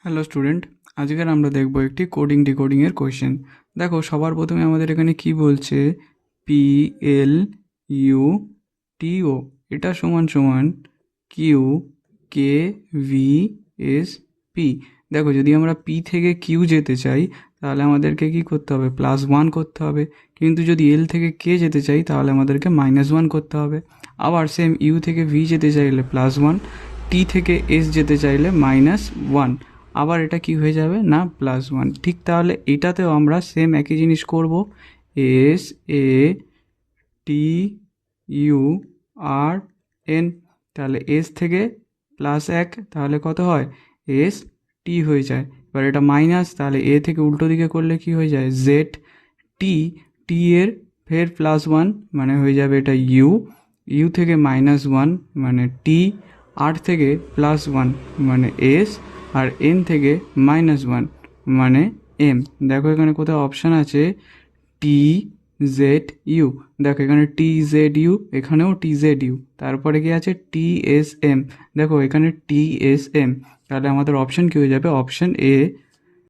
Hello student, আজকের আমরা দেখব একটি কোডিং ডিকোডিংয়ের কোয়েশ্চেন। দেখো, সবার প্রথমে আমাদের এখানে কি বলছে, পি এল ইউ টি ও এটা সমান সমান Q K V S P. দেখো, যদি আমরা পি থেকে কিউ যেতে চাই তাহলে আমাদেরকে কি করতে হবে, +1 করতে হবে। কিন্তু যদি এল থেকে কে যেতে চাই তাহলে আমাদেরকে -1 করতে হবে। আবার সেম ইউ থেকে ভি যেতে চাইলে +1, টি থেকে এস যেতে চাইলে -1। আবার এটা কি হয়ে যাবে না, +1। ঠিক তাহলে এটাতেও আমরা সেম একই জিনিস করব। S A T U R N, তাহলে এস থেকে +1 তাহলে কত হয়, এস টি হয়ে যায়। এবার এটা মাইনাস, তাহলে এ থেকে উল্টো দিকে করলে কি হয়ে যায়, জেড টি। টি এর ফের +1 মানে হয়ে যাবে এটা ইউ, ইউ থেকে -1 মানে টি, আর থেকে +1 মানে এস, আর এন থেকে -1 মানে এম। দেখো এখানে কোথাও অপশান আছে টি জেড ইউ। দেখো এখানে টি জেড ইউ, এখানেও টি জেড ইউ, তারপরে কি আছে TSM। দেখো এখানে TSM, তাহলে আমাদের অপশান কী হয়ে যাবে, অপশান এ